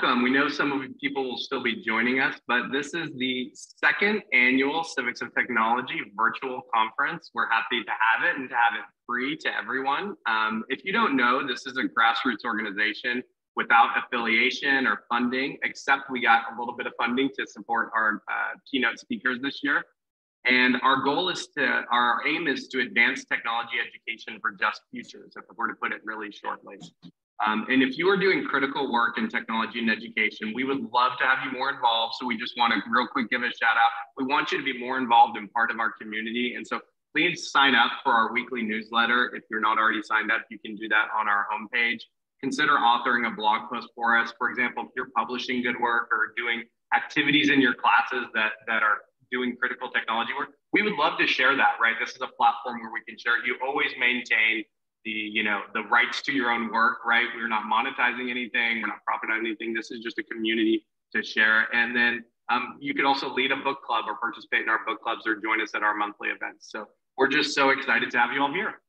welcome. We know some of the people will still be joining us, but this is the second annual Civics of Technology virtual conference. We're happy to have it and to have it free to everyone. If you don't know, this is a grassroots organization without affiliation or funding, except we got a little bit of funding to support our keynote speakers this year. And our aim is to advance technology education for just futures, if we're to put it really shortly. And if you are doing critical work in technology and education, we would love to have you more involved. So we just want to real quick give a shout out. We want you to be more involved in part of our community. And so please sign up for our weekly newsletter. If you're not already signed up, you can do that on our homepage. Consider authoring a blog post for us. For example, if you're publishing good work or doing activities in your classes that are doing critical technology work, we would love to share that, right? This is a platform where we can share it. You always maintain the rights to your own work, right? We're not monetizing anything. We're not profiting on anything. This is just a community to share. And then you could also lead a book club or participate in our book clubs or join us at our monthly events. So we're just so excited to have you all here.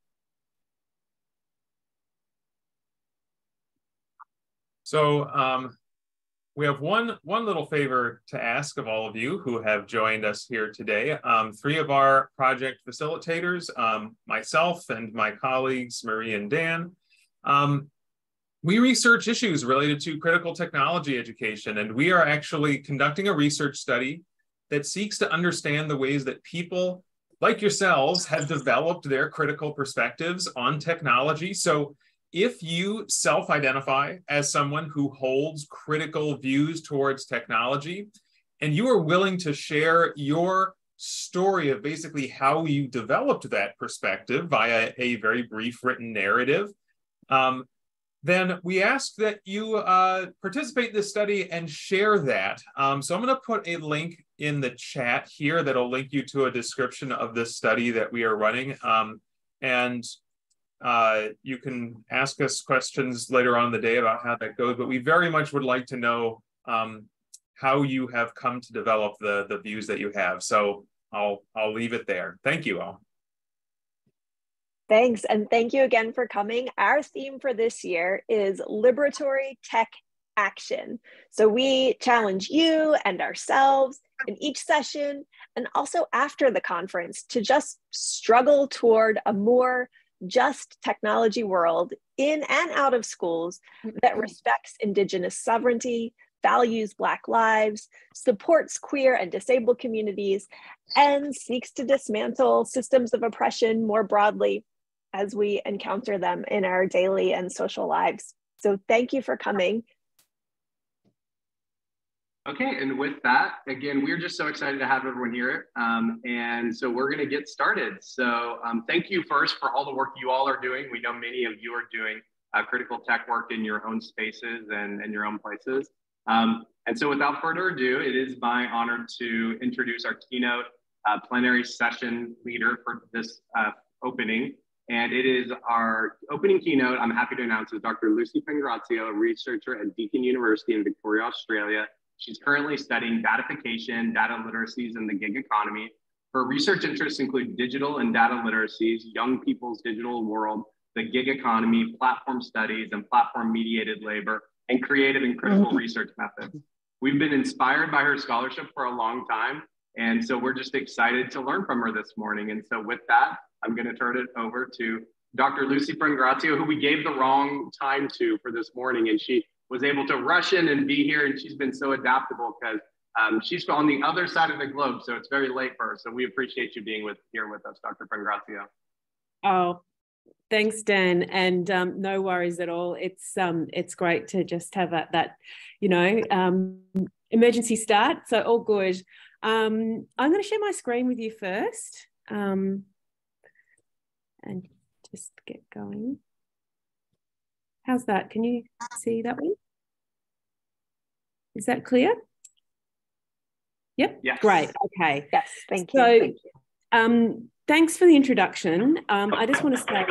So we have one little favor to ask of all of you who have joined us here today. Three of our project facilitators, myself and my colleagues, Marie and Dan, we research issues related to critical technology education, and we are actually conducting a research study that seeks to understand the ways that people like yourselves have developed their critical perspectives on technology. So if you self-identify as someone who holds critical views towards technology, and you are willing to share your story of basically how you developed that perspective via a very brief written narrative, then we ask that you participate in this study and share that. So I'm going to put a link in the chat here that'll link you to a description of this study that we are running. You can ask us questions later on in the day about how that goes, but we very much would like to know how you have come to develop the views that you have. So I'll leave it there. Thank you all. Thanks, and thank you again for coming. Our theme for this year is liberatory tech action. So we challenge you and ourselves in each session and also after the conference to just struggle toward a more just technology world in and out of schools that respects Indigenous sovereignty, values Black lives, supports queer and disabled communities, and seeks to dismantle systems of oppression more broadly as we encounter them in our daily and social lives. So thank you for coming. Okay, and with that, again, we're just so excited to have everyone here. And so we're gonna get started. So thank you first for all the work you all are doing. We know many of you are doing critical tech work in your own spaces and your own places. And so without further ado, it is my honor to introduce our keynote plenary session leader for this opening. And it is our opening keynote, I'm happy to announce, is Dr. Luci Pangrazio, a researcher at Deakin University in Victoria, Australia. She's currently studying datification, data literacies, and the gig economy. Her research interests include digital and data literacies, young people's digital world, the gig economy, platform studies, and platform-mediated labor, and creative and critical research methods. We've been inspired by her scholarship for a long time, and so we're just excited to learn from her this morning. And so with that, I'm going to turn it over to Dr. Luci Pangrazio, who we gave the wrong time to for this morning, and she was able to rush in and be here, and she's been so adaptable because she's on the other side of the globe, so it's very late for her. So we appreciate you being here with us, Dr. Pangrazio. Oh, thanks, Dan, and no worries at all. It's great to just have that emergency start. So all good. I'm going to share my screen with you first, and just get going. How's that? Can you see that one? Is that clear? Yep. Yes. Great. Okay. Yes. Thank you. So, thank you. Thanks for the introduction. I just want to say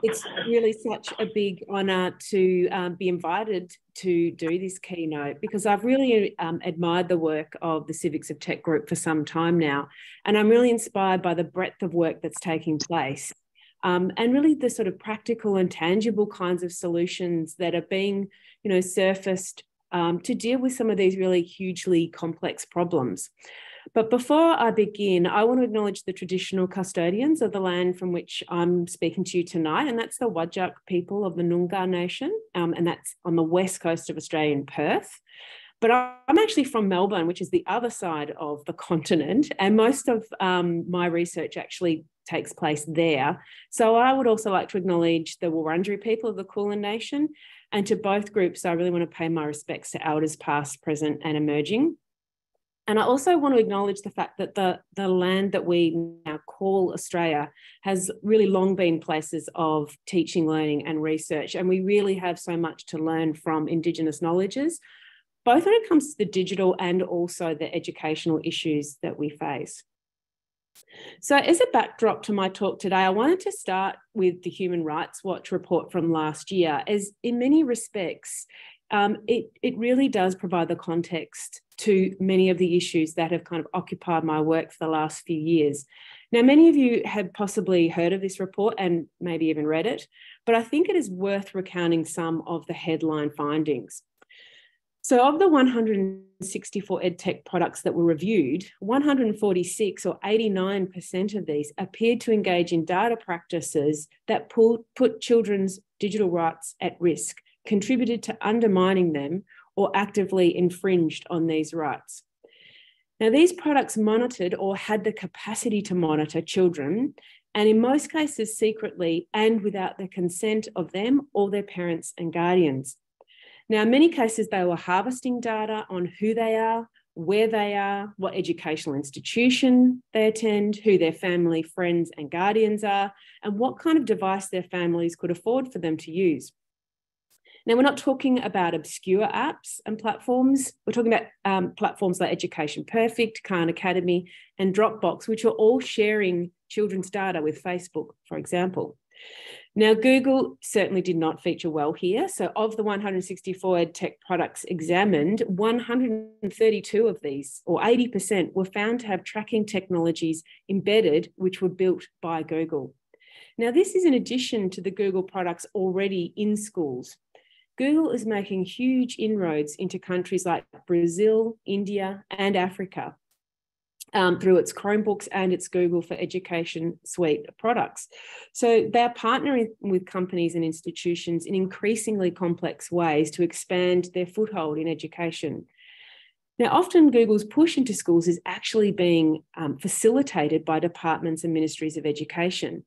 it's really such a big honour to be invited to do this keynote, because I've really admired the work of the Civics of Tech group for some time now, and I'm really inspired by the breadth of work that's taking place. And really the sort of practical and tangible kinds of solutions that are being, surfaced to deal with some of these really hugely complex problems. But before I begin, I want to acknowledge the traditional custodians of the land from which I'm speaking to you tonight, and that's the Whadjuk people of the Noongar Nation, and that's on the west coast of Australia in Perth. But I'm actually from Melbourne, which is the other side of the continent, and most of my research actually takes place there. So I would also like to acknowledge the Wurundjeri people of the Kulin Nation, and to both groups, I really want to pay my respects to elders past, present, and emerging. And I also want to acknowledge the fact that the land that we now call Australia has really long been places of teaching, learning, and research. And we really have so much to learn from Indigenous knowledges, both when it comes to the digital and also the educational issues that we face. So as a backdrop to my talk today, I wanted to start with the Human Rights Watch report from last year, as in many respects, it really does provide the context to many of the issues that have kind of occupied my work for the last few years. Now, many of you have possibly heard of this report and maybe even read it, but I think it is worth recounting some of the headline findings. So of the 164 EdTech products that were reviewed, 146 or 89% of these appeared to engage in data practices that put children's digital rights at risk, contributed to undermining them, or actively infringed on these rights. Now, these products monitored or had the capacity to monitor children, and in most cases secretly and without the consent of them or their parents and guardians. Now, in many cases, they were harvesting data on who they are, where they are, what educational institution they attend, who their family, friends, and guardians are, and what kind of device their families could afford for them to use. Now, we're not talking about obscure apps and platforms. We're talking about platforms like Education Perfect, Khan Academy, and Dropbox, which are all sharing children's data with Facebook, for example. Now, Google certainly did not feature well here. So of the 164 EdTech products examined, 132 of these, or 80%, were found to have tracking technologies embedded, which were built by Google. Now, this is in addition to the Google products already in schools. Google is making huge inroads into countries like Brazil, India, and Africa through its Chromebooks and its Google for Education suite of products. So they're partnering with companies and institutions in increasingly complex ways to expand their foothold in education. Now, often Google's push into schools is actually being facilitated by departments and ministries of education.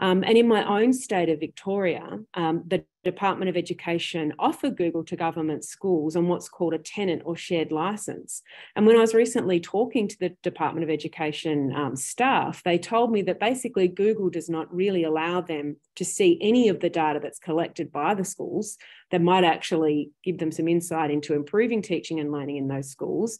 And in my own state of Victoria, the Department of Education offered Google to government schools on what's called a tenant or shared license. And when I was recently talking to the Department of Education staff, they told me that basically Google does not really allow them to see any of the data that's collected by the schools that might actually give them some insight into improving teaching and learning in those schools.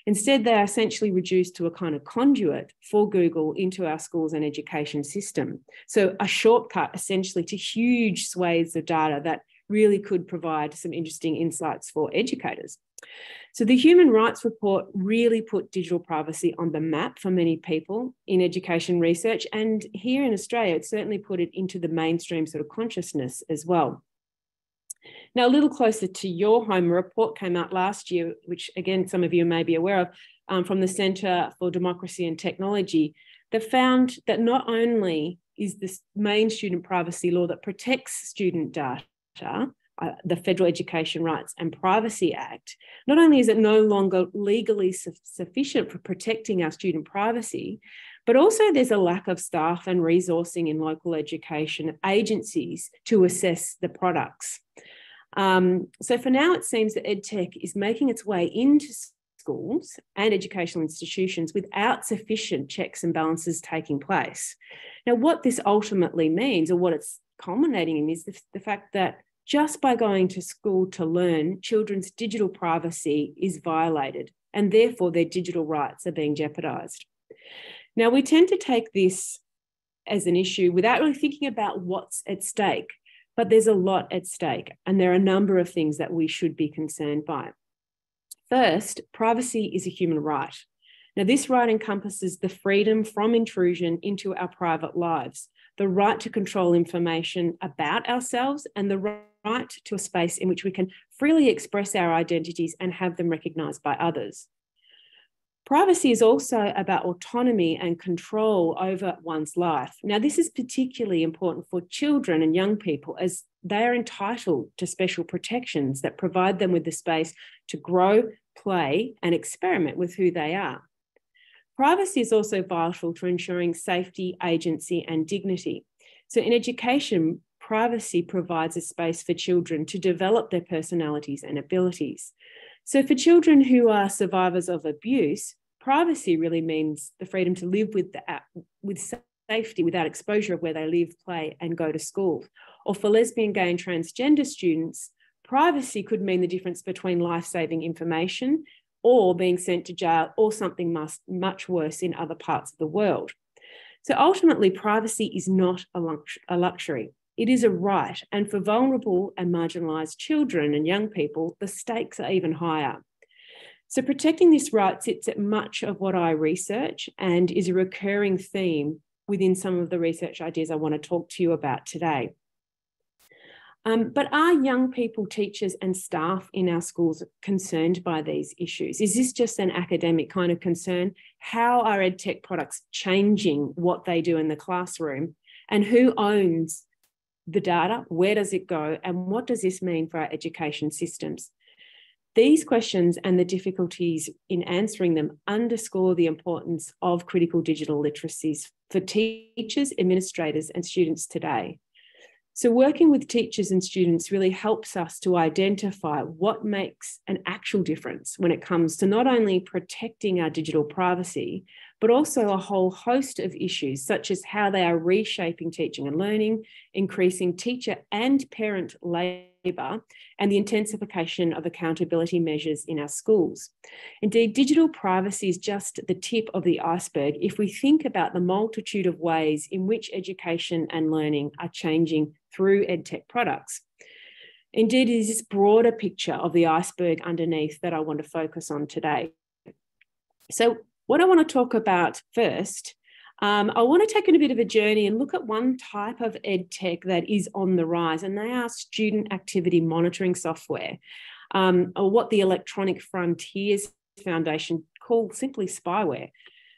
Instead, they are essentially reduced to a kind of conduit for Google into our schools and education system. So a shortcut essentially to huge swathes of data that really could provide some interesting insights for educators. So the Human Rights Report really put digital privacy on the map for many people in education research. And here in Australia, it certainly put it into the mainstream sort of consciousness as well. Now, a little closer to your home, a report came out last year, which again, some of you may be aware of, from the Centre for Democracy and Technology, that found that not only is this main student privacy law that protects student data, the Federal Education Rights and Privacy Act, not only is it no longer legally sufficient for protecting our student privacy, but also there's a lack of staff and resourcing in local education agencies to assess the products. So for now, it seems that EdTech is making its way into schools and educational institutions without sufficient checks and balances taking place. Now, what this ultimately means, or what it's culminating in, is the fact that just by going to school to learn, children's digital privacy is violated, and therefore their digital rights are being jeopardised. Now, we tend to take this as an issue without really thinking about what's at stake. But there's a lot at stake, and there are a number of things that we should be concerned by. First, privacy is a human right. Now, this right encompasses the freedom from intrusion into our private lives, the right to control information about ourselves, and the right to a space in which we can freely express our identities and have them recognised by others. Privacy is also about autonomy and control over one's life. Now, this is particularly important for children and young people, as they are entitled to special protections that provide them with the space to grow, play, and experiment with who they are. Privacy is also vital to ensuring safety, agency, and dignity. So in education, privacy provides a space for children to develop their personalities and abilities. So for children who are survivors of abuse, privacy really means the freedom to live with safety without exposure of where they live, play, and go to school. Or for lesbian, gay, and transgender students, privacy could mean the difference between life-saving information or being sent to jail or something much worse in other parts of the world. So ultimately, privacy is not a luxury. It is a right. And for vulnerable and marginalised children and young people, the stakes are even higher. So protecting this right sits at much of what I research and is a recurring theme within some of the research ideas I want to talk to you about today. But are young people, teachers and staff in our schools concerned by these issues? Is this just an academic kind of concern? How are EdTech products changing what they do in the classroom? And who owns the data? Where does it go? And what does this mean for our education systems? These questions and the difficulties in answering them underscore the importance of critical digital literacies for teachers, administrators, and students today. So working with teachers and students really helps us to identify what makes an actual difference when it comes to not only protecting our digital privacy, but also a whole host of issues, such as how they are reshaping teaching and learning, increasing teacher and parent labour, and the intensification of accountability measures in our schools. Indeed, digital privacy is just the tip of the iceberg if we think about the multitude of ways in which education and learning are changing through EdTech products. Indeed, it is this broader picture of the iceberg underneath that I want to focus on today. So what I want to talk about first, I want to take a bit of a journey and look at one type of EdTech that is on the rise, and they are student activity monitoring software, or what the Electronic Frontiers Foundation call simply spyware.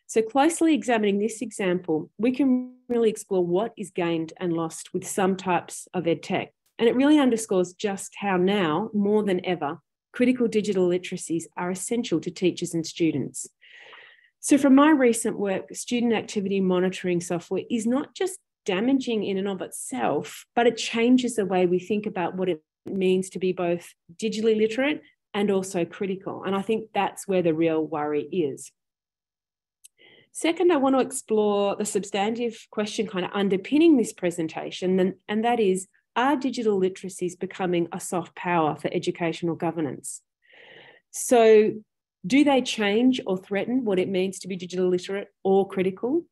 So closely examining this example, we can really explore what is gained and lost with some types of EdTech. And it really underscores just how now, more than ever, critical digital literacies are essential to teachers and students. So from my recent work, student activity monitoring software is not just damaging in and of itself, but it changes the way we think about what it means to be both digitally literate and also critical. And I think that's where the real worry is. Second, I want to explore the substantive question kind of underpinning this presentation, and that is, are digital literacies becoming a soft power for educational governance? So do they change or threaten what it means to be digital literate or critical?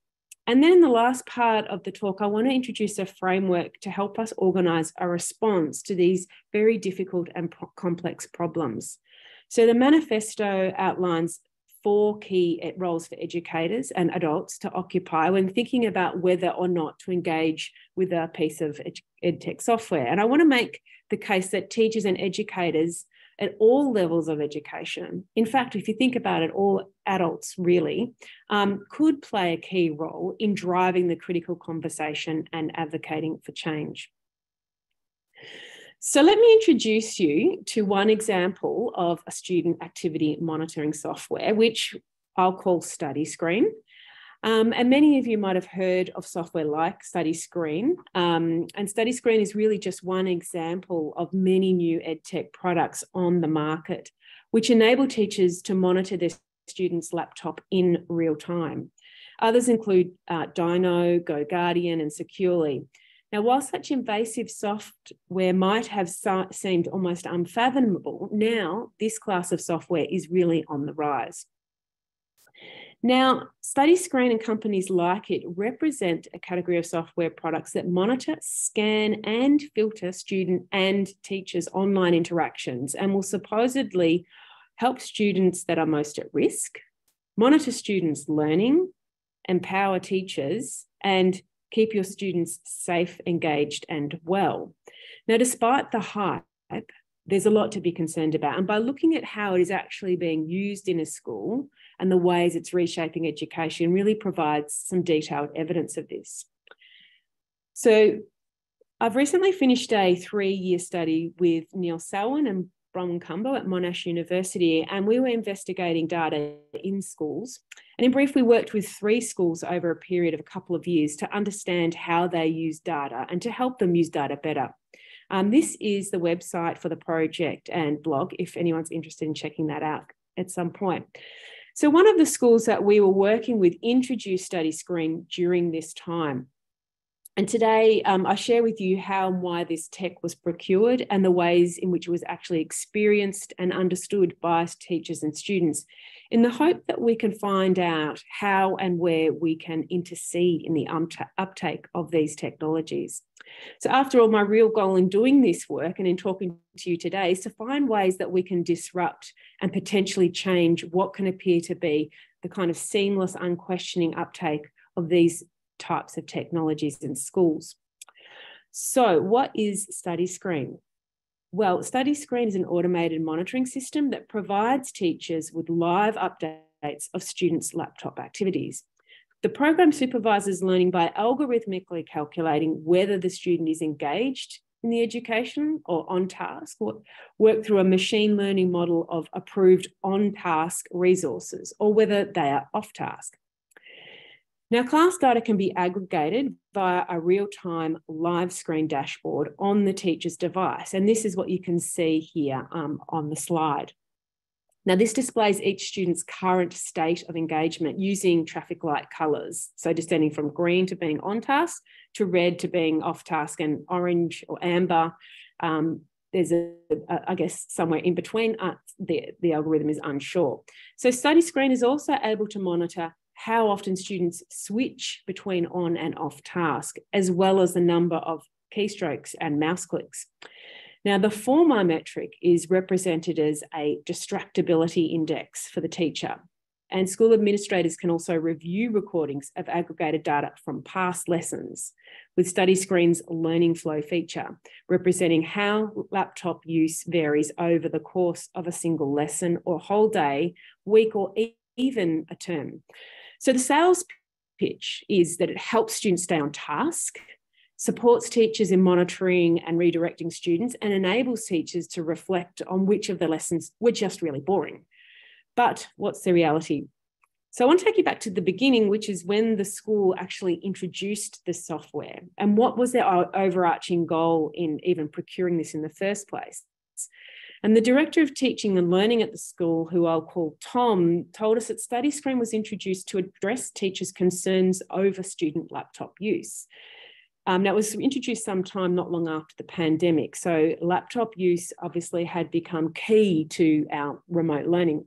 And then in the last part of the talk, I want to introduce a framework to help us organise a response to these very difficult and complex problems. So the manifesto outlines 4 key roles for educators and adults to occupy when thinking about whether or not to engage with a piece of EdTech software. And I want to make the case that teachers and educators at all levels of education, in fact, if you think about it, all adults really, could play a key role in driving the critical conversation and advocating for change. So let me introduce you to one example of a student activity monitoring software, which I'll call Study Screen. And many of you might have heard of software like Study Screen. And Study Screen is really just one example of many new EdTech products on the market, which enable teachers to monitor their students' laptop in real time. Others include Dino, GoGuardian, and Securely. Now, while such invasive software might have seemed almost unfathomable, now this class of software is really on the rise. Now, Study Screen and companies like it represent a category of software products that monitor, scan, and filter student and teachers' online interactions and will supposedly help students that are most at risk, monitor students' learning, empower teachers, and keep your students safe, engaged, and well. Now, despite the hype, there's a lot to be concerned about. And by looking at how it is actually being used in a school and the ways it's reshaping education really provides some detailed evidence of this. So I've recently finished a 3-year study with Neil Selwyn and Bronwyn Cumbo at Monash University, and we were investigating data in schools. And in brief, we worked with 3 schools over a period of a couple of years to understand how they use data and to help them use data better. This is the website for the project and blog, if anyone's interested in checking that out at some point. So one of the schools that we were working with introduced StudyScreen during this time. And today I share with you how and why this tech was procured and the ways in which it was actually experienced and understood by teachers and students, in the hope that we can find out how and where we can intercede in the uptake of these technologies. So after all, my real goal in doing this work and in talking to you today is to find ways that we can disrupt and potentially change what can appear to be the kind of seamless, unquestioning uptake of these types of technologies in schools. So what is StudyScreen? Well, StudyScreen is an automated monitoring system that provides teachers with live updates of students' laptop activities. The program supervises learning by algorithmically calculating whether the student is engaged in the education or on task, or work through a machine learning model of approved on-task resources, or whether they are off-task. Now, class data can be aggregated via a real-time live screen dashboard on the teacher's device. And this is what you can see here on the slide. Now, this displays each student's current state of engagement using traffic light colours. So descending from green to being on task, to red to being off task, and orange or amber. There's I guess, somewhere in between. The algorithm is unsure. So StudyScreen is also able to monitor how often students switch between on and off task, as well as the number of keystrokes and mouse clicks. Now, the former metric is represented as a distractibility index for the teacher, and school administrators can also review recordings of aggregated data from past lessons with StudyScreen's learning flow feature, representing how laptop use varies over the course of a single lesson or whole day, week, or even a term. So the sales pitch is that it helps students stay on task, supports teachers in monitoring and redirecting students, and enables teachers to reflect on which of the lessons were just really boring. But what's the reality? So I want to take you back to the beginning, which is when the school actually introduced the software, and what was their overarching goal in even procuring this in the first place. And the director of teaching and learning at the school, who I'll call Tom, told us that StudyScreen was introduced to address teachers' concerns over student laptop use. Now, it was introduced sometime not long after the pandemic. So laptop use obviously had become key to our remote learning.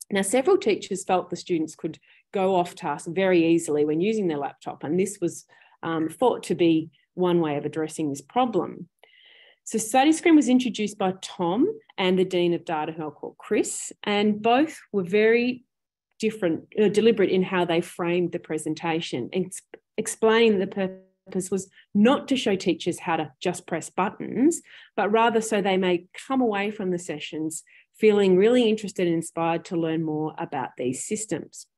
Now, several teachers felt the students could go off task very easily when using their laptop, and this was thought to be one way of addressing this problem. So StudyScreen was introduced by Tom and the Dean of Data, who I'll call Chris, and both were very deliberate in how they framed the presentation, and explaining the purpose was not to show teachers how to just press buttons, but rather so they may come away from the sessions feeling really interested and inspired to learn more about these systems.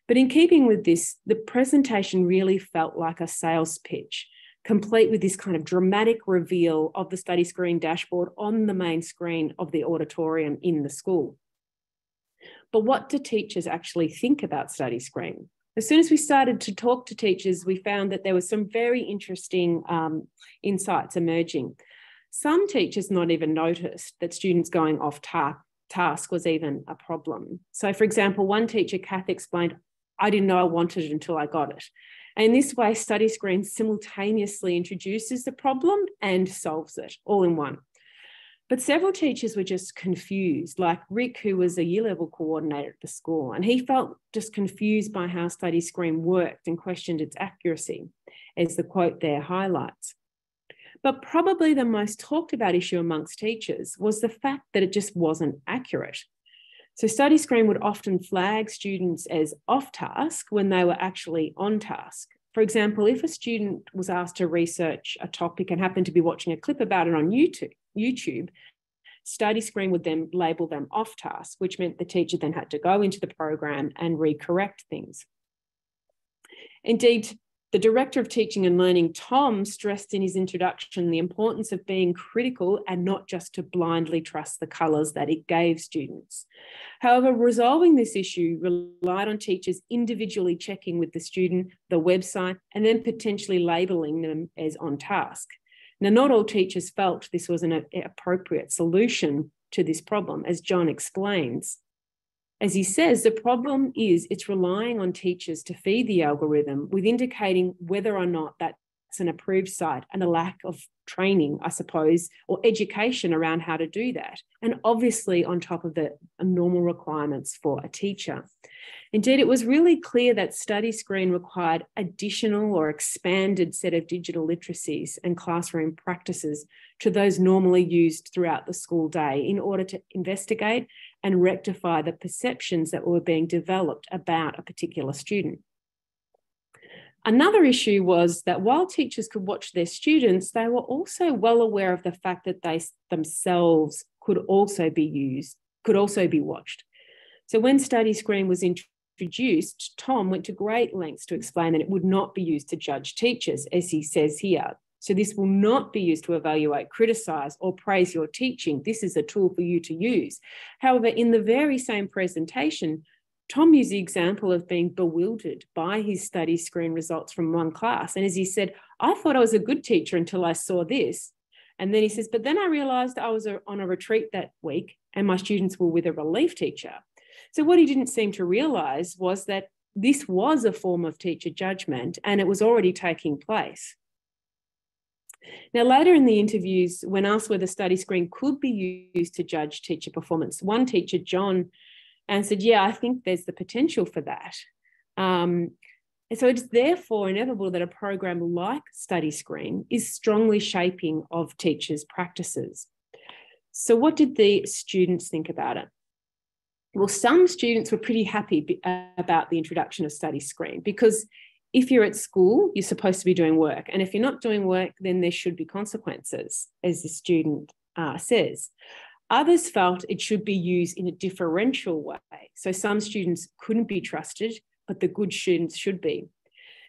But in keeping with this, the presentation really felt like a sales pitch, complete with this kind of dramatic reveal of the StudyScreen dashboard on the main screen of the auditorium in the school. But what do teachers actually think about StudyScreen? As soon as we started to talk to teachers, we found that there were some very interesting insights emerging. Some teachers not even noticed that students going off task was even a problem. So for example, one teacher, Kath, explained, "I didn't know I wanted it until I got it." And in this way, StudyScreen simultaneously introduces the problem and solves it all in one. But several teachers were just confused, like Rick, who was a year level coordinator at the school, and he felt just confused by how StudyScreen worked and questioned its accuracy, as the quote there highlights. But probably the most talked about issue amongst teachers was the fact that it just wasn't accurate. So StudyScreen would often flag students as off task when they were actually on task. For example, if a student was asked to research a topic and happened to be watching a clip about it on YouTube, Study Screen would then label them off task, which meant the teacher then had to go into the program and recorrect things. Indeed, the Director of Teaching and Learning, Tom, stressed in his introduction the importance of being critical and not just to blindly trust the colours that it gave students. However, resolving this issue relied on teachers individually checking with the student, the website, and then potentially labelling them as on task. Now, not all teachers felt this was an appropriate solution to this problem, as John explains. As he says, the problem is it's relying on teachers to feed the algorithm with indicating whether or not that's an approved site, and a lack of training, I suppose, or education around how to do that. And obviously on top of the normal requirements for a teacher. Indeed, it was really clear that Study Screen required additional or expanded set of digital literacies and classroom practices to those normally used throughout the school day in order to investigate and rectify the perceptions that were being developed about a particular student. Another issue was that while teachers could watch their students, they were also well aware of the fact that they themselves could also be watched. So when Study Screen was introduced, Tom went to great lengths to explain that it would not be used to judge teachers, as he says here. So this will not be used to evaluate, criticise, or praise your teaching. This is a tool for you to use. However, in the very same presentation, Tom used the example of being bewildered by his Study Screen results from one class. And as he said, I thought I was a good teacher until I saw this. And then he says, but then I realised I was on a retreat that week and my students were with a relief teacher. So what he didn't seem to realise was that this was a form of teacher judgment and it was already taking place. Now, later in the interviews, when asked whether Study Screen could be used to judge teacher performance, one teacher, John, answered, yeah, I think there's the potential for that. And so it's therefore inevitable that a program like Study Screen is strongly shaping of teachers' practices. So what did the students think about it? Well, some students were pretty happy about the introduction of Study Screen because if you're at school, you're supposed to be doing work. And if you're not doing work, then there should be consequences, as the student says. Others felt it should be used in a differential way. So some students couldn't be trusted, but the good students should be.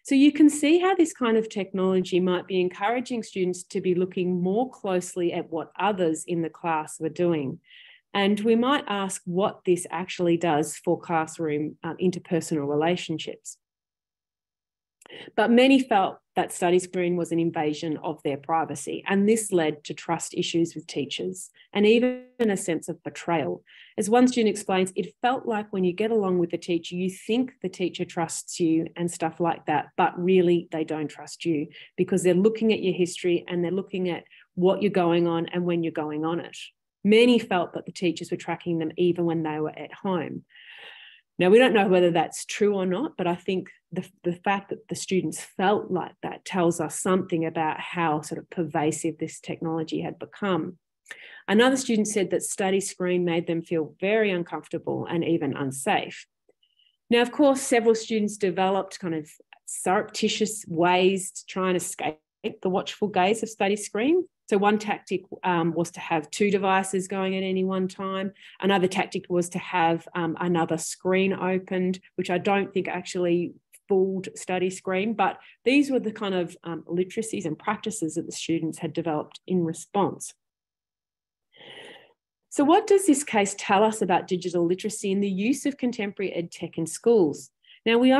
So you can see how this kind of technology might be encouraging students to be looking more closely at what others in the class were doing. And we might ask what this actually does for classroom interpersonal relationships. But many felt that Study Screen was an invasion of their privacy, and this led to trust issues with teachers and even a sense of betrayal. As one student explains, it felt like when you get along with the teacher, you think the teacher trusts you and stuff like that, but really they don't trust you because they're looking at your history and they're looking at what you're going on and when you're going on it. Many felt that the teachers were tracking them even when they were at home. Now, we don't know whether that's true or not, but I think the fact that the students felt like that tells us something about how sort of pervasive this technology had become. Another student said that Study Screen made them feel very uncomfortable and even unsafe. Now, of course, several students developed kind of surreptitious ways to try and escape the watchful gaze of Study Screen. So one tactic was to have two devices going at any one time. Another tactic was to have another screen opened, which I don't think actually fooled Study Screen, but these were the kind of literacies and practices that the students had developed in response. So what does this case tell us about digital literacy and the use of contemporary ed tech in schools? Now, we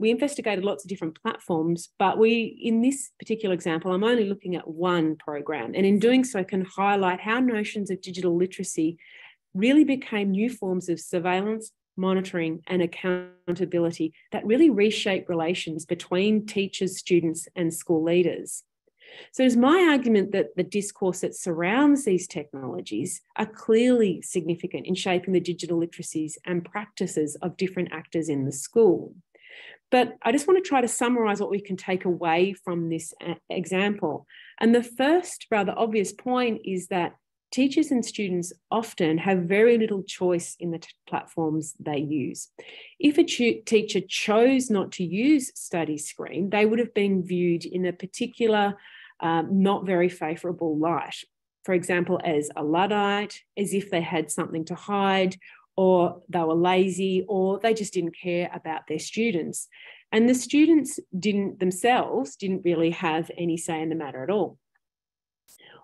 investigated lots of different platforms, but in this particular example, I'm only looking at one program, and in doing so can highlight how notions of digital literacy really became new forms of surveillance, monitoring, and accountability that really reshape relations between teachers, students, and school leaders. So it's my argument that the discourse that surrounds these technologies are clearly significant in shaping the digital literacies and practices of different actors in the school. But I just want to try to summarise what we can take away from this example. And the first rather obvious point is that teachers and students often have very little choice in the platforms they use. If a teacher chose not to use Study Screen, they would have been viewed in a particular, not very favourable light. For example, as a Luddite, as if they had something to hide, or they were lazy, or they just didn't care about their students. And the students themselves didn't really have any say in the matter at all.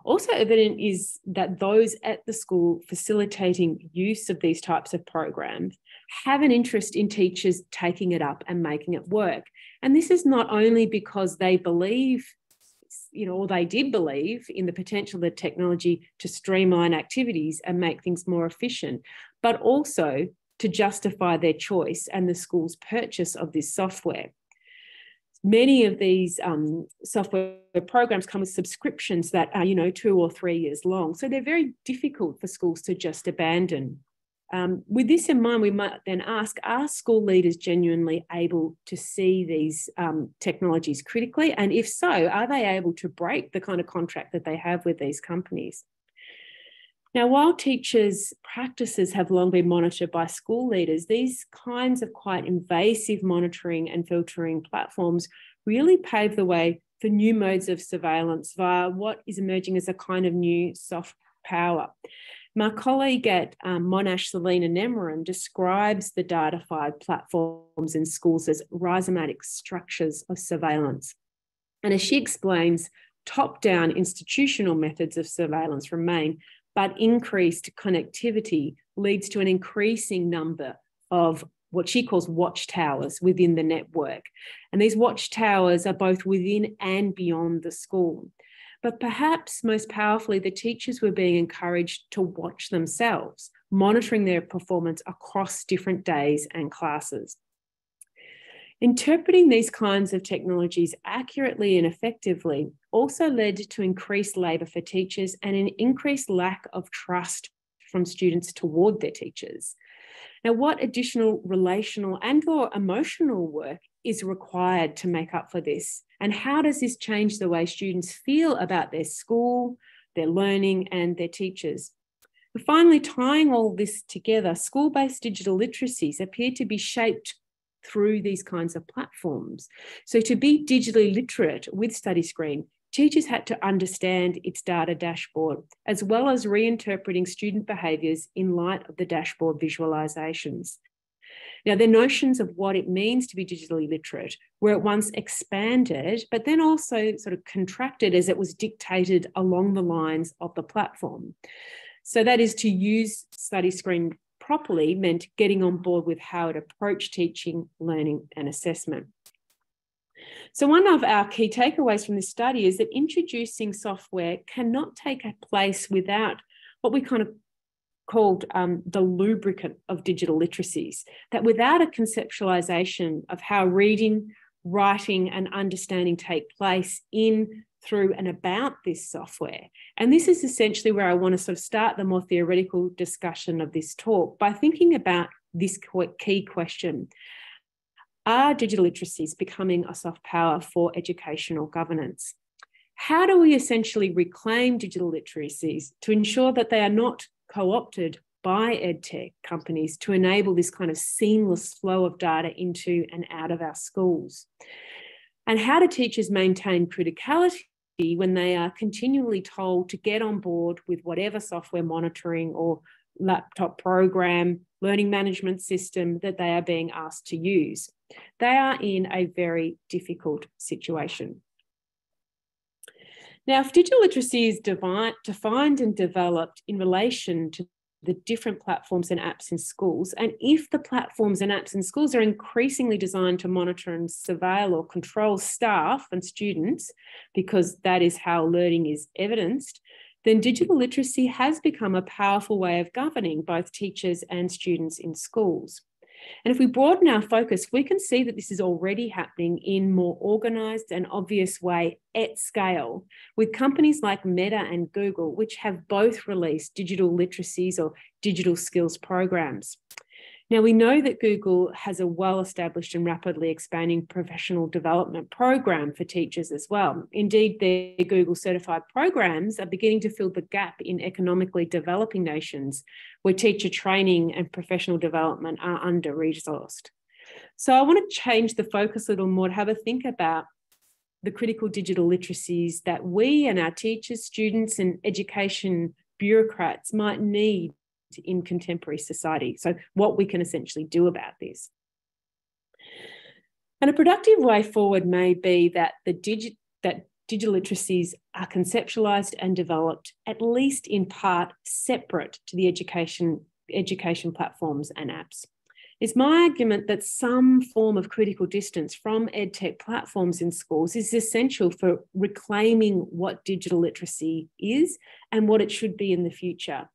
Also evident is that those at the school facilitating use of these types of programs have an interest in teachers taking it up and making it work. And this is not only because they believe, or they did believe in the potential of the technology to streamline activities and make things more efficient, but also to justify their choice and the school's purchase of this software. Many of these software programs come with subscriptions that are, 2 or 3 years long. So they're very difficult for schools to just abandon. With this in mind, we might then ask, are school leaders genuinely able to see these technologies critically? And if so, are they able to break the kind of contract that they have with these companies? Now, while teachers' practices have long been monitored by school leaders, these kinds of quite invasive monitoring and filtering platforms really pave the way for new modes of surveillance via what is emerging as a kind of new soft power. My colleague at Monash, Selena Nemarin, describes the datafied platforms in schools as rhizomatic structures of surveillance. And as she explains, top-down institutional methods of surveillance remain, but increased connectivity leads to an increasing number of what she calls watchtowers within the network. And these watchtowers are both within and beyond the school. But perhaps most powerfully, the teachers were being encouraged to watch themselves, monitoring their performance across different days and classes. Interpreting these kinds of technologies accurately and effectively also led to increased labour for teachers and an increased lack of trust from students toward their teachers. Now, what additional relational and/or emotional work is required to make up for this? And how does this change the way students feel about their school, their learning, and their teachers? And finally, tying all this together, school-based digital literacies appear to be shaped through these kinds of platforms. So to be digitally literate with Study Screen, teachers had to understand its data dashboard, as well as reinterpreting student behaviours in light of the dashboard visualisations. Now, their notions of what it means to be digitally literate were at once expanded, but then also sort of contracted as it was dictated along the lines of the platform. So that is, to use Study Screen properly meant getting on board with how it approached teaching, learning, and assessment. So one of our key takeaways from this study is that introducing software cannot take place without what we kind of called the lubricant of digital literacies, that without a conceptualization of how reading, writing, and understanding take place in, through, and about this software. And this is essentially where I want to sort of start the more theoretical discussion of this talk by thinking about this key question. Are digital literacies becoming a soft power for educational governance? How do we essentially reclaim digital literacies to ensure that they are not co-opted by EdTech companies to enable this kind of seamless flow of data into and out of our schools? And how do teachers maintain criticality when they are continually told to get on board with whatever software monitoring or laptop program, learning management system that they are being asked to use? They are in a very difficult situation. Now, if digital literacy is defined and developed in relation to the different platforms and apps in schools, and if the platforms and apps in schools are increasingly designed to monitor and surveil or control staff and students, because that is how learning is evidenced, then digital literacy has become a powerful way of governing both teachers and students in schools. And if we broaden our focus, we can see that this is already happening in more organised and obvious way at scale, with companies like Meta and Google, which have both released digital literacies or digital skills programs. Now, we know that Google has a well-established and rapidly expanding professional development program for teachers as well. Indeed, their Google certified programs are beginning to fill the gap in economically developing nations where teacher training and professional development are under-resourced. So I want to change the focus a little more to have a think about the critical digital literacies that we and our teachers, students, and education bureaucrats might need in contemporary society. So what we can essentially do about this. And a productive way forward may be that digital literacies are conceptualized and developed, at least in part, separate to the education platforms and apps. It's my argument that some form of critical distance from EdTech platforms in schools is essential for reclaiming what digital literacy is and what it should be in the future.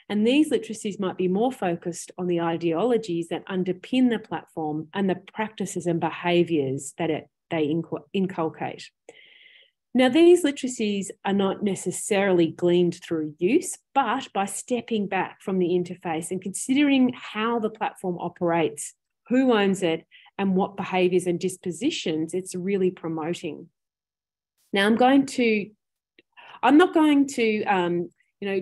And these literacies might be more focused on the ideologies that underpin the platform and the practices and behaviours that they inculcate. Now, these literacies are not necessarily gleaned through use, but by stepping back from the interface and considering how the platform operates, who owns it, and what behaviours and dispositions it's really promoting. Now, I'm not going to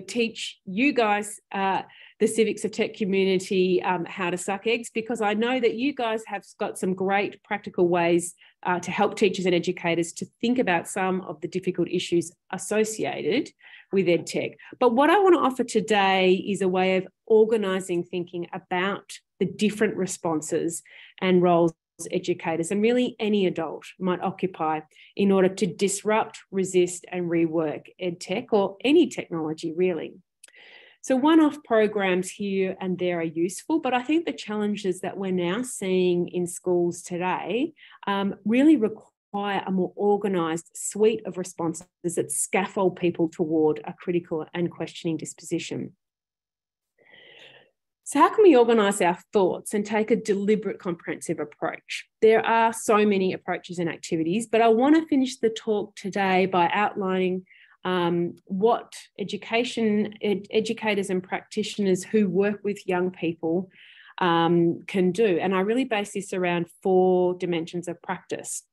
teach you guys, the civics of tech community, how to suck eggs, because I know that you guys have got some great practical ways to help teachers and educators to think about some of the difficult issues associated with EdTech. But what I want to offer today is a way of organising thinking about the different responses and roles educators and really any adult might occupy in order to disrupt, resist and rework EdTech or any technology really. So one-off programs here and there are useful, but I think the challenges that we're now seeing in schools today really require a more organised suite of responses that scaffold people toward a critical and questioning disposition. So how can we organise our thoughts and take a deliberate, comprehensive approach? There are so many approaches and activities, but I want to finish the talk today by outlining what educators and practitioners who work with young people can do. And I really base this around 4 dimensions of practice.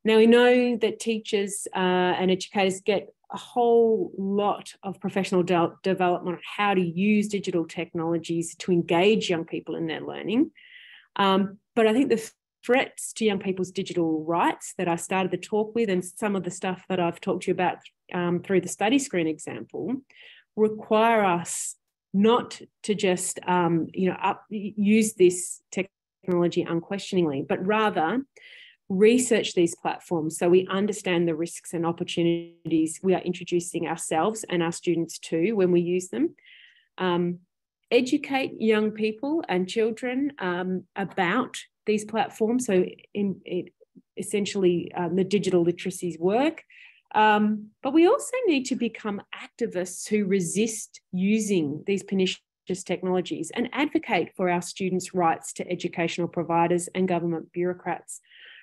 Now, we know that teachers and educators get a whole lot of professional development on how to use digital technologies to engage young people in their learning. But I think the threats to young people's digital rights that I started the talk with and some of the stuff that I've talked to you about through the study screen example require us not to just use this technology unquestioningly, but rather research these platforms so we understand the risks and opportunities we are introducing ourselves and our students to when we use them. Educate young people and children about these platforms, so essentially the digital literacies work. But we also need to become activists who resist using these pernicious technologies and advocate for our students' rights to educational providers and government bureaucrats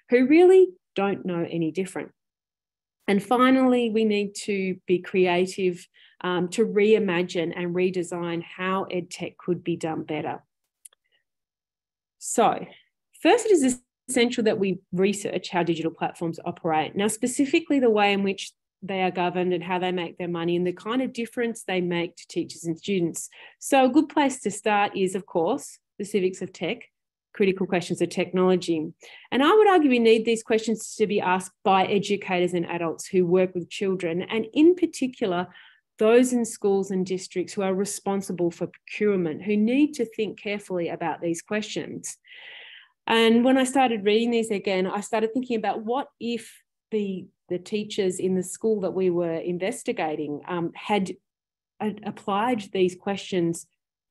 who really don't know any different. And finally, we need to be creative to reimagine and redesign how EdTech could be done better. So first, it is essential that we research how digital platforms operate. Now, specifically the way in which they are governed and how they make their money and the kind of difference they make to teachers and students. So a good place to start is, of course, the civics of tech, critical questions of technology. And I would argue we need these questions to be asked by educators and adults who work with children, and in particular, those in schools and districts who are responsible for procurement, who need to think carefully about these questions. And when I started reading these again, I started thinking about what if the teachers in the school that we were investigating had applied these questions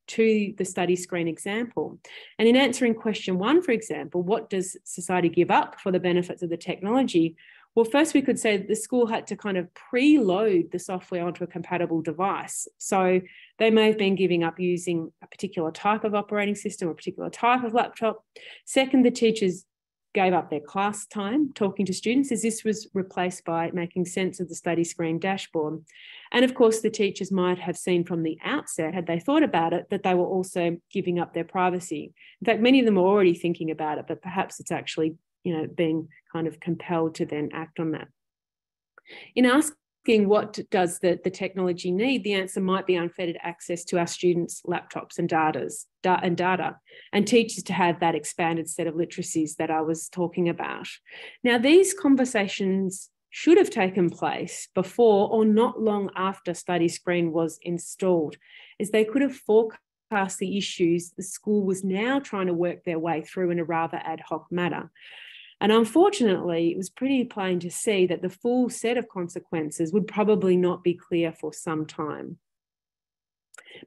to the study screen example. And in answering question 1, for example, what does society give up for the benefits of the technology? Well, first we could say that the school had to kind of preload the software onto a compatible device. So they may have been giving up using a particular type of operating system or a particular type of laptop. Second, the teachers gave up their class time talking to students, as this was replaced by making sense of the study screen dashboard. And of course, the teachers might have seen from the outset, had they thought about it, that they were also giving up their privacy. In fact, many of them are already thinking about it, but perhaps it's actually, being kind of compelled to then act on that. In asking what does the technology need, the answer might be unfettered access to our students' laptops and data, and teachers to have that expanded set of literacies that I was talking about. Now, these conversations should have taken place before or not long after Study Screen was installed, as they could have forecast the issues the school was now trying to work their way through in a rather ad hoc manner. And unfortunately, it was pretty plain to see that the full set of consequences would probably not be clear for some time.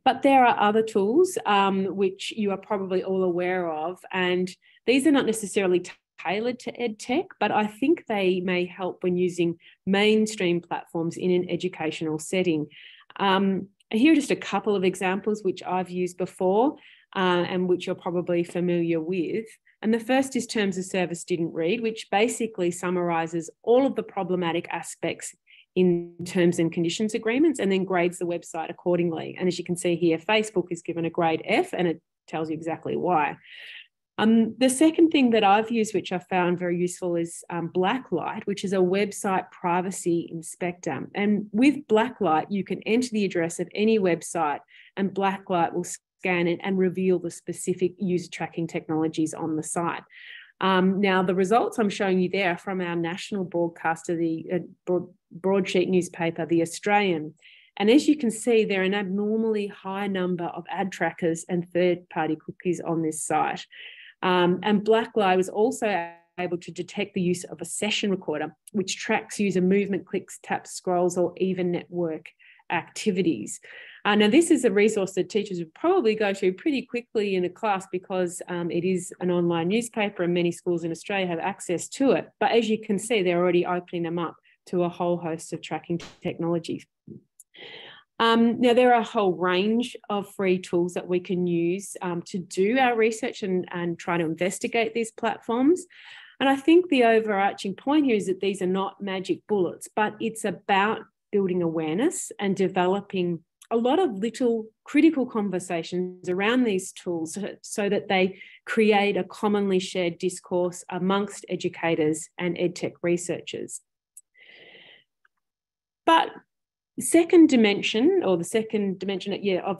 But there are other tools which you are probably all aware of, and these are not necessarily tailored to EdTech, but I think they may help when using mainstream platforms in an educational setting. Here are just a couple of examples which I've used before and which you're probably familiar with. And the first is Terms of Service Didn't Read, which basically summarises all of the problematic aspects in terms and conditions agreements and then grades the website accordingly. And as you can see here, Facebook is given a grade F, and it tells you exactly why. The second thing that I've used, which I found very useful, is Blacklight, which is a website privacy inspector. And with Blacklight, you can enter the address of any website, and Blacklight will scan it and reveal the specific user tracking technologies on the site. Now, the results I'm showing you there are from our national broadcaster, the broadsheet newspaper, The Australian. And as you can see, there are an abnormally high number of ad trackers and third-party cookies on this site. And Blacklight was also able to detect the use of a session recorder, which tracks user movement, clicks, taps, scrolls, or even network activities. Now, this is a resource that teachers would probably go to pretty quickly in a class because it is an online newspaper and many schools in Australia have access to it. But as you can see, they're already opening them up to a whole host of tracking technologies. Now, there are a whole range of free tools that we can use to do our research and try to investigate these platforms. And I think the overarching point here is that these are not magic bullets, but it's about building awareness and developing a lot of little critical conversations around these tools so that they create a commonly shared discourse amongst educators and EdTech researchers. But the second dimension of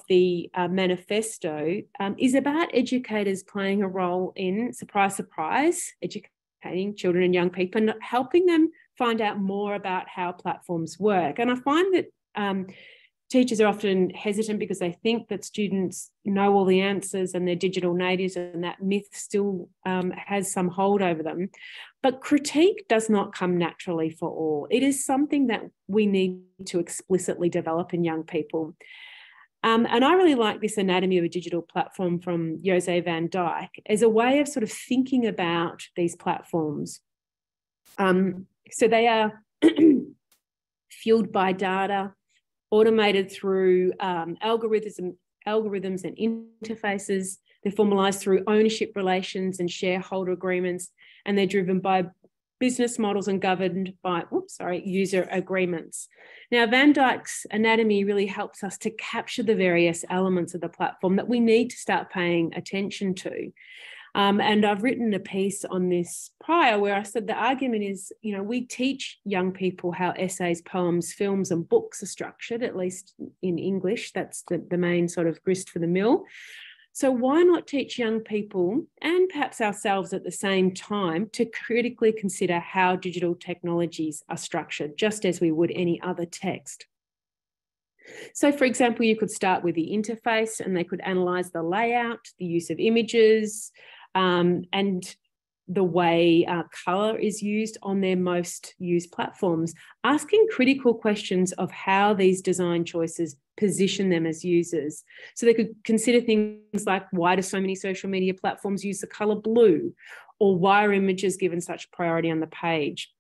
the manifesto is about educators playing a role in, surprise, surprise, educating children and young people and helping them find out more about how platforms work. And I find that teachers are often hesitant because they think that students know all the answers and they're digital natives, and that myth still has some hold over them. But critique does not come naturally for all. It is something that we need to explicitly develop in young people. And I really like this Anatomy of a Digital Platform from Jose van Dijk as a way of sort of thinking about these platforms. So they are fueled by data, automated through algorithms and interfaces. They're formalised through ownership relations and shareholder agreements, and they're driven by business models and governed by, user agreements. Now, Van Dijk's anatomy really helps us to capture the various elements of the platform that we need to start paying attention to. And I've written a piece on this prior where I said the argument is, we teach young people how essays, poems, films and books are structured, at least in English. That's the main sort of grist for the mill. So why not teach young people and perhaps ourselves at the same time to critically consider how digital technologies are structured, just as we would any other text? So, for example, you could start with the interface and they could analyse the layout, the use of images, and the way colour is used on their most used platforms, asking critical questions of how these design choices position them as users. So they could consider things like, why do so many social media platforms use the colour blue? Or why are images given such priority on the page?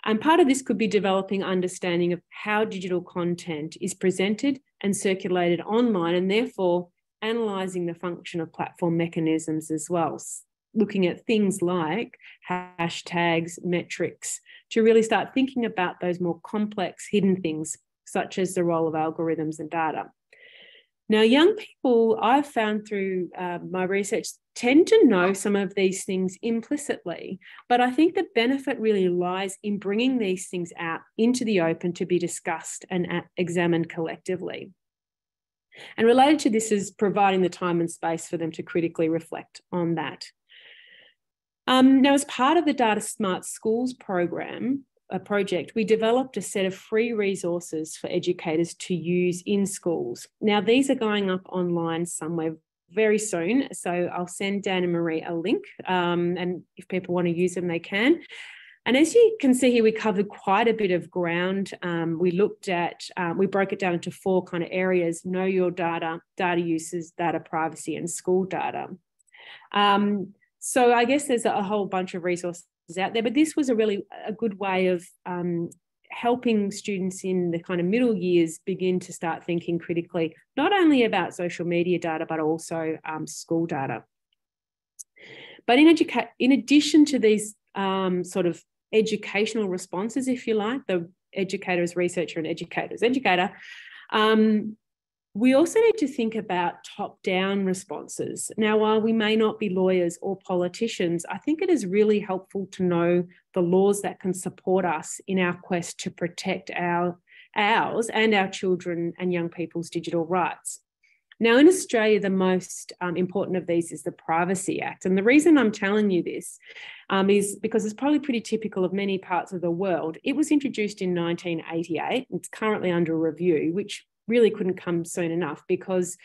And part of this could be developing understanding of how digital content is presented and circulated online, and therefore analysing the function of platform mechanisms as well. looking at things like hashtags, metrics, to really start thinking about those more complex hidden things, such as the role of algorithms and data. Now, young people, I've found through my research, tend to know some of these things implicitly, but I think the benefit really lies in bringing these things out into the open to be discussed and examined collectively. And related to this is providing the time and space for them to critically reflect on that. Now, as part of the Data Smart Schools program, a project, we developed a set of free resources for educators to use in schools. Now, these are going up online somewhere very soon, so I'll send Dan and Marie a link, and if people want to use them, they can. And as you can see here, we covered quite a bit of ground. We looked at, we broke it down into 4 kind of areas: know your data, data uses, data privacy, and school data. So I guess there's a whole bunch of resources out there, but this was a good way of helping students in the kind of middle years begin to start thinking critically, not only about social media data, but also school data. But in addition to these sort of educational responses, if you like, the educator as researcher and educator as educator, we also need to think about top-down responses. Now, while we may not be lawyers or politicians, I think it is really helpful to know the laws that can support us in our quest to protect ours and our children and young people's digital rights. Now, in Australia, the most important of these is the Privacy Act. And the reason I'm telling you this is because it's probably pretty typical of many parts of the world. It was introduced in 1988. It's currently under review, which really couldn't come soon enough, because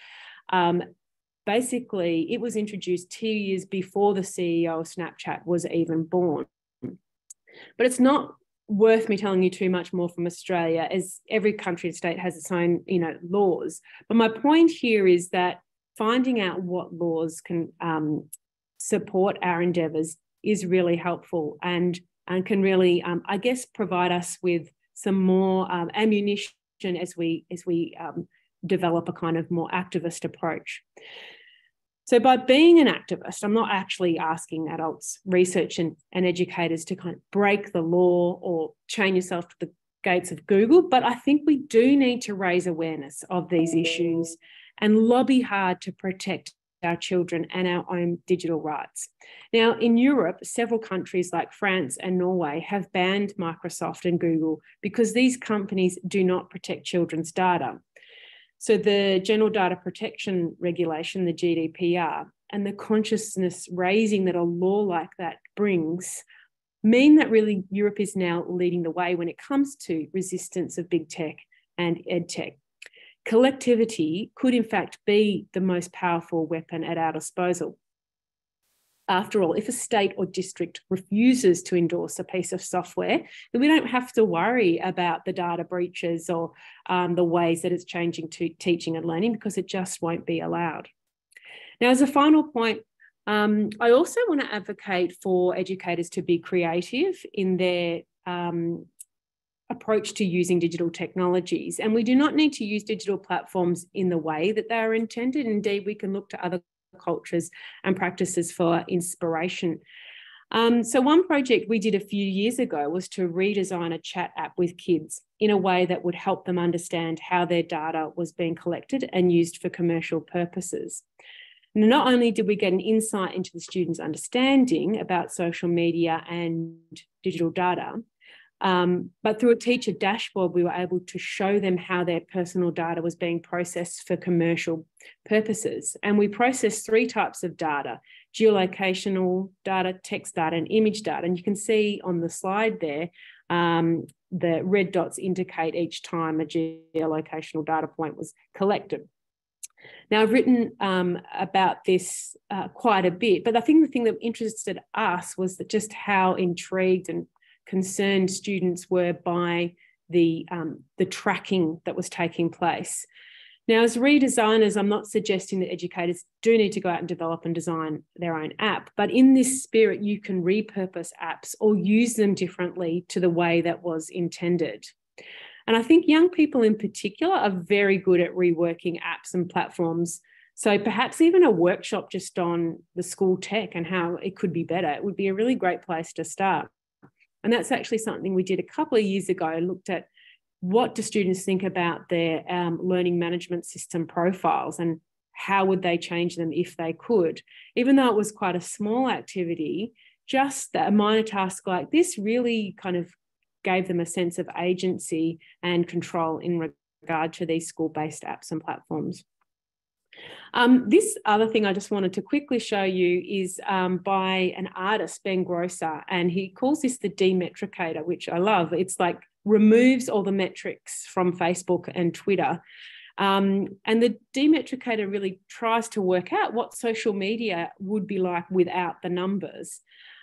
basically it was introduced 2 years before the CEO of Snapchat was even born. But it's not worth me telling you too much more from Australia, as every country and state has its own, laws. But my point here is that finding out what laws can support our endeavours is really helpful and can really, I guess, provide us with some more ammunition as we develop a kind of more activist approach. So by being an activist, I'm not actually asking adults, research and educators to kind of break the law or chain yourself to the gates of Google, but I think we do need to raise awareness of these issues and lobby hard to protect our children and our own digital rights. Now, in Europe, several countries like France and Norway have banned Microsoft and Google because these companies do not protect children's data. So the General Data Protection Regulation, the GDPR, and the consciousness raising that a law like that brings mean that really Europe is now leading the way when it comes to resistance of big tech and ed tech. Collectivity could in fact be the most powerful weapon at our disposal. After all, if a state or district refuses to endorse a piece of software, then we don't have to worry about the data breaches or the ways that it's changing to teaching and learning, because it just won't be allowed. Now, as a final point, I also want to advocate for educators to be creative in their approach to using digital technologies. And we do not need to use digital platforms in the way that they are intended. Indeed, we can look to other cultures and practices for inspiration. So one project we did a few years ago was to redesign a chat app with kids in a way that would help them understand how their data was being collected and used for commercial purposes. And not only did we get an insight into the students' understanding about social media and digital data, but through a teacher dashboard, we were able to show them how their personal data was being processed for commercial purposes. And we processed 3 types of data: geolocational data, text data, and image data. And you can see on the slide there, the red dots indicate each time a geolocational data point was collected. Now, I've written about this quite a bit, but I think the thing that interested us was that just how intrigued and concerned students were by the tracking that was taking place. Now, as redesigners, I'm not suggesting that educators do need to go out and develop and design their own app, but in this spirit, you can repurpose apps or use them differently to the way that was intended. And I think young people in particular are very good at reworking apps and platforms So perhaps even a workshop just on the school tech and how it could be better, it would be a really great place to start. And that's actually something we did a couple of years ago, looked at what do students think about their learning management system profiles and how would they change them if they could. Even though it was quite a small activity, just a minor task like this really kind of gave them a sense of agency and control in regard to these school-based apps and platforms. This other thing I just wanted to quickly show you is by an artist, Ben Grosser, and he calls this the demetricator, which I love. It's like removes all the metrics from Facebook and Twitter. And the demetricator really tries to work out what social media would be like without the numbers.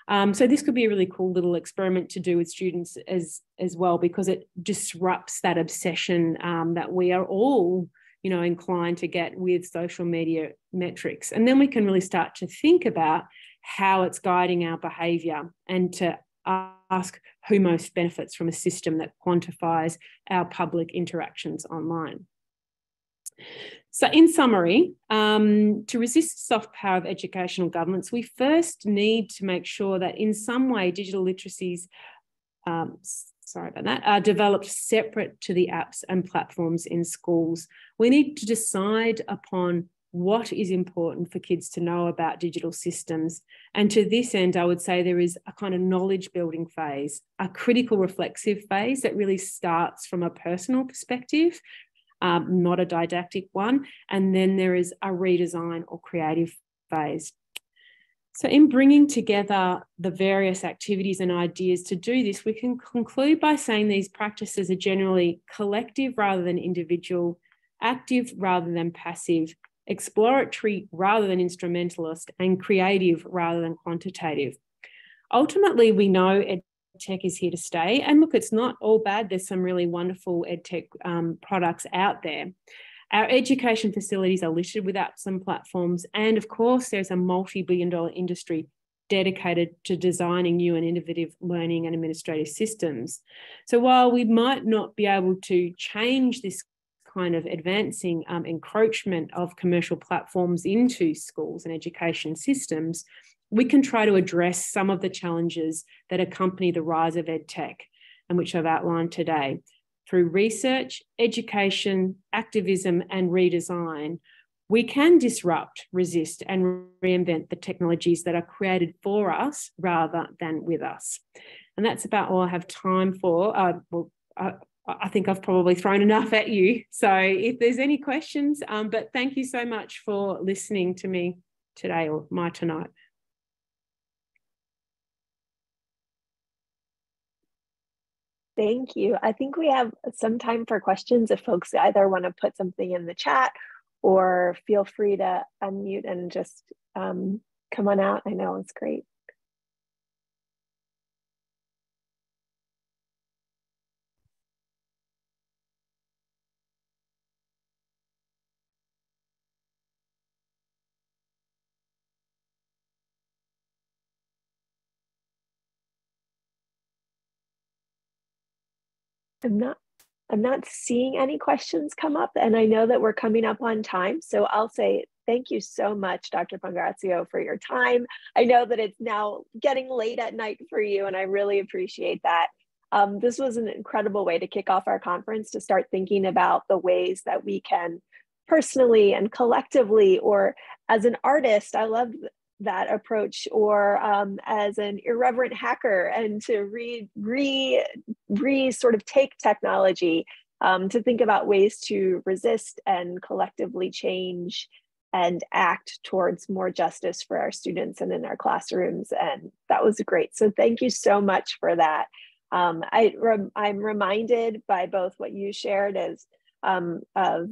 So this could be a really cool little experiment to do with students as well, because it disrupts that obsession that we are all, you know, inclined to get with social media metrics. And then we can really start to think about how it's guiding our behaviour and to ask who most benefits from a system that quantifies our public interactions online. So in summary, to resist the soft power of educational governments, we first need to make sure that in some way digital literacies, are developed separate to the apps and platforms in schools. We need to decide upon what is important for kids to know about digital systems. And to this end, I would say there is a kind of knowledge building phase, a critical reflexive phase that really starts from a personal perspective, not a didactic one. And then there is a redesign or creative phase. So in bringing together the various activities and ideas to do this, we can conclude by saying these practices are generally collective rather than individual, active rather than passive, exploratory rather than instrumentalist, and creative rather than quantitative. Ultimately, we know EdTech is here to stay. And look, it's not all bad. There's some really wonderful EdTech products out there. Our education facilities are littered with apps and platforms. And of course, there's a multi-billion-dollar industry dedicated to designing new and innovative learning and administrative systems. So while we might not be able to change this kind of advancing encroachment of commercial platforms into schools and education systems, we can try to address some of the challenges that accompany the rise of EdTech, and which I've outlined today. Through research, education, activism, and redesign, we can disrupt, resist, and reinvent the technologies that are created for us rather than with us. And that's about all I have time for. I think I've probably thrown enough at you. So if there's any questions, but thank you so much for listening to me today, or tonight. Thank you. I think we have some time for questions if folks either want to put something in the chat or feel free to unmute and just come on out. I know it's great. I'm not seeing any questions come up, and I know that we're coming up on time. So I'll say thank you so much, Dr. Pangrazio, for your time. I know that it's now getting late at night for you, and I really appreciate that. This was an incredible way to kick off our conference, to start thinking about the ways that we can personally and collectively, or as an artist, I love that approach, or as an irreverent hacker, and to sort of take technology to think about ways to resist and collectively change and act towards more justice for our students and in our classrooms. And that was great. So thank you so much for that. I'm reminded by both what you shared as of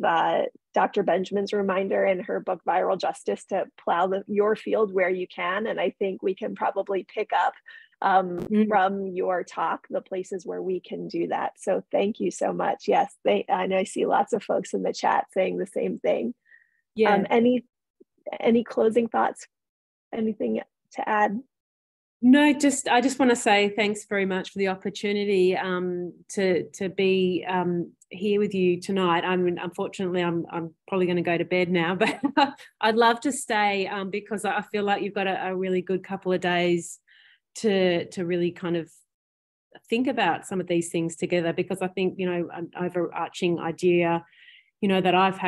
Dr. Benjamin's reminder in her book, Viral Justice, to plow your field where you can. And I think we can probably pick up from your talk the places where we can do that. So thank you so much. Yes, and I see lots of folks in the chat saying the same thing. Yeah. Any closing thoughts? Anything to add? No, I just want to say thanks very much for the opportunity to be here with you tonight. Unfortunately, I'm probably going to go to bed now, but I'd love to stay because I feel like you've got a really good couple of days to really kind of think about some of these things together, because I think, you know, an overarching idea, you know, that I've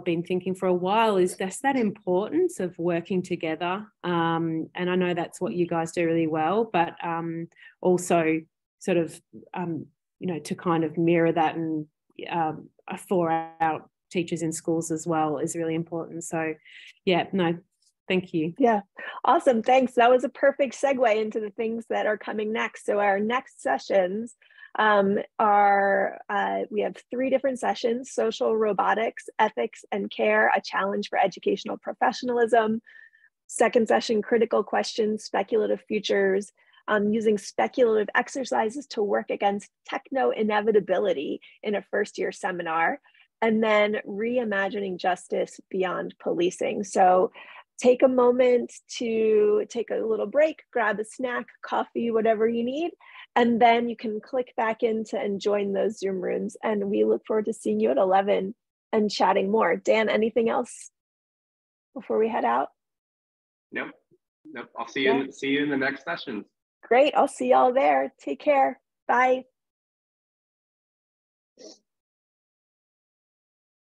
been thinking for a while is that importance of working together. And I know that's what you guys do really well, but also sort of, you know, to kind of mirror that and for our teachers in schools as well is really important. So yeah, no, thank you. Yeah, awesome. Thanks. That was a perfect segue into the things that are coming next. So our next sessions we have 3 different sessions: social robotics, ethics and care, a challenge for educational professionalism. Second session, critical questions, speculative futures, using speculative exercises to work against techno-inevitability in a first-year seminar. And then reimagining justice beyond policing. So take a moment to take a little break, grab a snack, coffee, whatever you need, and then you can click back into and join those Zoom rooms. And we look forward to seeing you at 11 and chatting more. Dan, anything else before we head out? Nope. I'll see you in the next session. Great. I'll see y'all there. Take care. Bye.